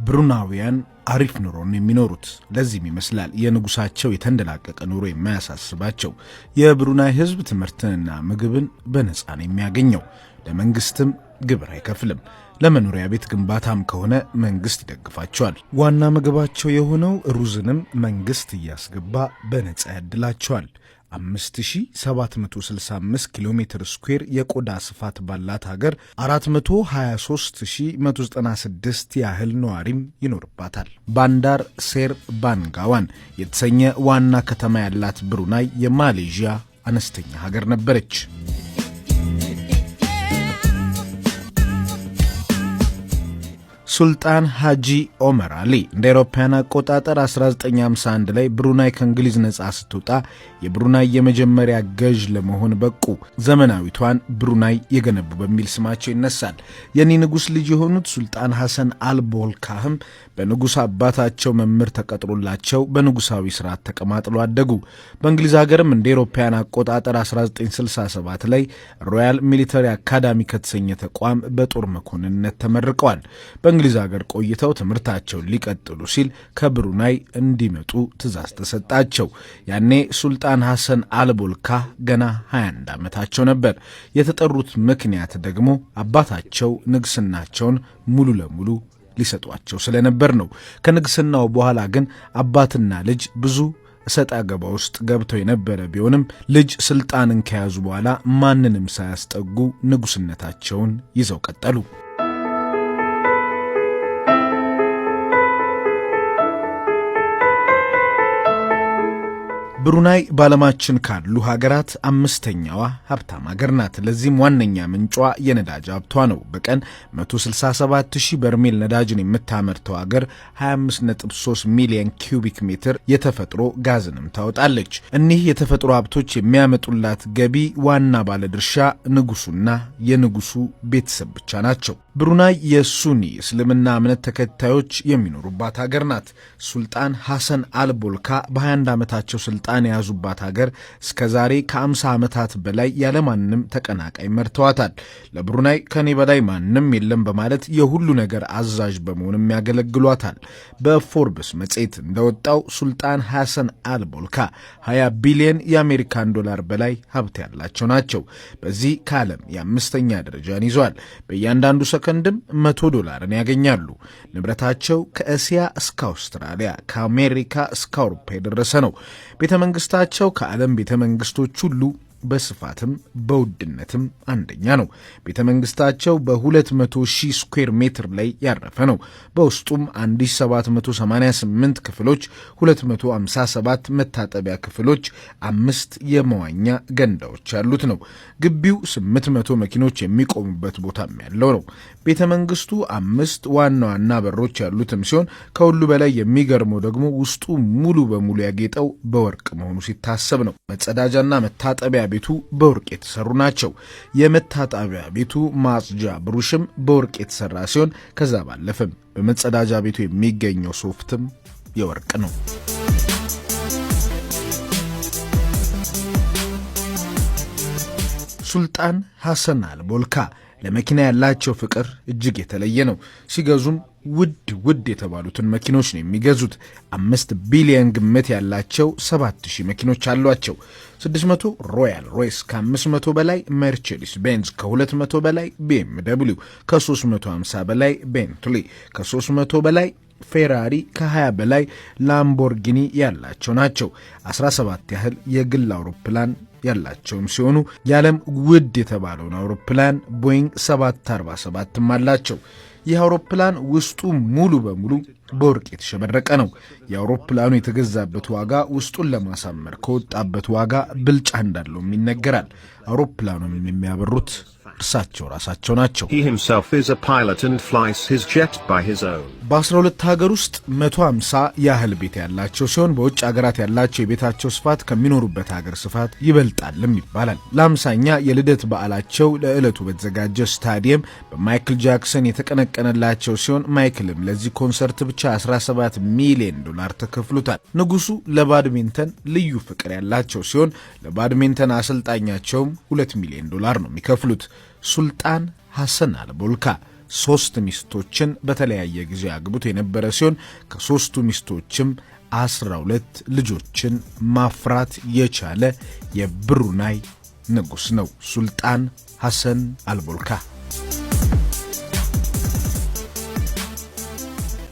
ብሩናውያን አሪፍ ኑሮን የሚኖሩት። ለዚህም ይመስላል የንጉሳቸው የተንደላቀቀ ኑሮ የማያሳስባቸው። የብሩናይ ሕዝብ ትምህርትንና ምግብን በነፃ ነው የሚያገኘው። ለመንግስትም ግብር አይከፍልም። ለመኖሪያ ቤት ግንባታም ከሆነ መንግስት ይደግፋቸዋል። ዋና ምግባቸው የሆነው ሩዝንም መንግስት እያስገባ በነፃ ያድላቸዋል። 5765 ኪሎ ሜትር ስኩዌር የቆዳ ስፋት ባላት ሀገር 423196 ያህል ነዋሪም ይኖርባታል። ባንዳር ሴር ባንጋዋን የተሰኘ ዋና ከተማ ያላት ብሩናይ የማሌዥያ አነስተኛ ሀገር ነበረች። ሱልጣን ሐጂ ኦመር አሊ እንደ አውሮፓውያን አቆጣጠር 1951 ላይ ብሩናይ ከእንግሊዝ ነጻ ስትወጣ የብሩናይ የመጀመሪያ ገዥ ለመሆን በቁ። ዘመናዊቷን ብሩናይ የገነቡ በሚል ስማቸው ይነሳል። የኒ ንጉስ ልጅ የሆኑት ሱልጣን ሐሰን አልቦልካህም በንጉስ አባታቸው መምህር ተቀጥሮላቸው በንጉሳዊ ስርዓት ተቀማጥለው አደጉ። በእንግሊዝ ሀገርም እንደ አውሮፓውያን አቆጣጠር 1967 ላይ ሮያል ሚሊተሪ አካዳሚ ከተሰኘ ተቋም በጦር መኮንንነት ተመርቀዋል። በእንግሊዝ ሀገር ቆይተው ትምህርታቸውን ሊቀጥሉ ሲል ከብሩናይ እንዲመጡ ትእዛዝ ተሰጣቸው። ያኔ ሱልጣን ሐሰን አልቦልካህ ገና 21 ዓመታቸው ነበር። የተጠሩት ምክንያት ደግሞ አባታቸው ንግስናቸውን ሙሉ ለሙሉ ሊሰጧቸው ስለነበር ነው። ከንግስናው በኋላ ግን አባትና ልጅ ብዙ እሰጥ አገባ ውስጥ ገብተው የነበረ ቢሆንም ልጅ ስልጣንን ከያዙ በኋላ ማንንም ሳያስጠጉ ንጉስነታቸውን ይዘው ቀጠሉ። ብሩናይ በዓለማችን ካሉ ሀገራት አምስተኛዋ ሀብታም ሀገር ናት። ለዚህም ዋነኛ ምንጯ የነዳጅ ሀብቷ ነው። በቀን 167,000 በርሜል ነዳጅን የምታመርተው ሀገር 25.3 ሚሊዮን ኪዩቢክ ሜትር የተፈጥሮ ጋዝንም ታወጣለች። እኒህ የተፈጥሮ ሀብቶች የሚያመጡላት ገቢ ዋና ባለድርሻ ንጉሱና የንጉሱ ቤተሰብ ብቻ ናቸው። ብሩናይ የሱኒ እስልምና እምነት ተከታዮች የሚኖሩባት ሀገር ናት። ሱልጣን ሐሰን አልቦልካ በ21 ዓመታቸው ስልጣን የያዙባት ሀገር እስከ ዛሬ ከ50 ዓመታት በላይ ያለማንም ተቀናቃይ መርተዋታል። ለብሩናይ ከኔ በላይ ማንም የለም በማለት የሁሉ ነገር አዛዥ በመሆንም ያገለግሏታል። በፎርብስ መጽሔት እንደወጣው ሱልጣን ሐሰን አልቦልካ 20 ቢሊዮን የአሜሪካን ዶላር በላይ ሀብት ያላቸው ናቸው። በዚህ ከዓለም የአምስተኛ ደረጃን ይዟል። በእያንዳንዱ ሰከንድም $100 ያገኛሉ። ንብረታቸው ከእስያ እስከ አውስትራሊያ ከአሜሪካ እስከ አውሮፓ የደረሰ ነው። ቤተ መንግስታቸው ከዓለም ቤተ መንግስቶች ሁሉ በስፋትም በውድነትም አንደኛ ነው። ቤተ መንግስታቸው በ200,000 ስኩዌር ሜትር ላይ ያረፈ ነው። በውስጡም 1788 ክፍሎች፣ 257 መታጠቢያ ክፍሎች፣ 5 የመዋኛ ገንዳዎች ያሉት ነው። ግቢው 800 መኪኖች የሚቆሙበት ቦታም ያለው ነው። ቤተ መንግስቱ 5 ዋና ዋና በሮች ያሉትም ሲሆን ከሁሉ በላይ የሚገርመው ደግሞ ውስጡ ሙሉ በሙሉ ያጌጠው በወርቅ መሆኑ ሲታሰብ ነው። መጸዳጃና መታጠቢያ ቤቱ በወርቅ የተሰሩ ናቸው። የመታጠቢያ ቤቱ ማጽጃ ብሩሽም በወርቅ የተሰራ ሲሆን ከዛ ባለፈም በመጸዳጃ ቤቱ የሚገኘው ሶፍትም የወርቅ ነው። ሱልጣን ሐሰን አልቦልካ ለመኪና ያላቸው ፍቅር እጅግ የተለየ ነው። ሲገዙም ውድ የተባሉትን መኪኖች ነው የሚገዙት። 5 ቢሊዮን ግምት ያላቸው 7000 መኪኖች አሏቸው። 600 ሮያል ሮይስ፣ ከ500 በላይ መርቼዲስ ቤንዝ፣ ከ200 በላይ BMW፣ ከ350 በላይ ቤንትሊ፣ ከ300 በላይ ፌራሪ፣ ከ20 በላይ ላምቦርጊኒ ያላቸው ናቸው። 17 ያህል የግል አውሮፕላን ያላቸውም ሲሆኑ የዓለም ውድ የተባለውን አውሮፕላን ቦይንግ 747ም አላቸው። ይህ አውሮፕላን ውስጡ ሙሉ በሙሉ በወርቅ የተሸበረቀ ነው። የአውሮፕላኑ የተገዛበት ዋጋ ውስጡን ለማሳመር ከወጣበት ዋጋ ብልጫ እንዳለውም ይነገራል። አውሮፕላኑን የሚያበሩት እርሳቸው ራሳቸው ናቸው። በ12 ሀገር ውስጥ 150 ያህል ቤት ያላቸው ሲሆን በውጭ ሀገራት ያላቸው የቤታቸው ስፋት ከሚኖሩበት ሀገር ስፋት ይበልጣልም ይባላል። ለ50ኛ የልደት በዓላቸው ለዕለቱ በተዘጋጀ ስታዲየም በማይክል ጃክሰን የተቀነቀነላቸው ሲሆን ማይክልም ለዚህ ኮንሰርት ብቻ $17 ሚሊዮን ተከፍሎታል። ንጉሱ ለባድሚንተን ልዩ ፍቅር ያላቸው ሲሆን ለባድሚንተን አሰልጣኛቸውም $2 ሚሊዮን ነው የሚከፍሉት። ሱልጣን ሐሰን አልቦልካ 3 ሚስቶችን በተለያየ ጊዜ አግብቶ የነበረ ሲሆን ከ3ቱ ሚስቶችም 12 ልጆችን ማፍራት የቻለ የብሩናይ ንጉስ ነው ሱልጣን ሐሰን አልቦልካ።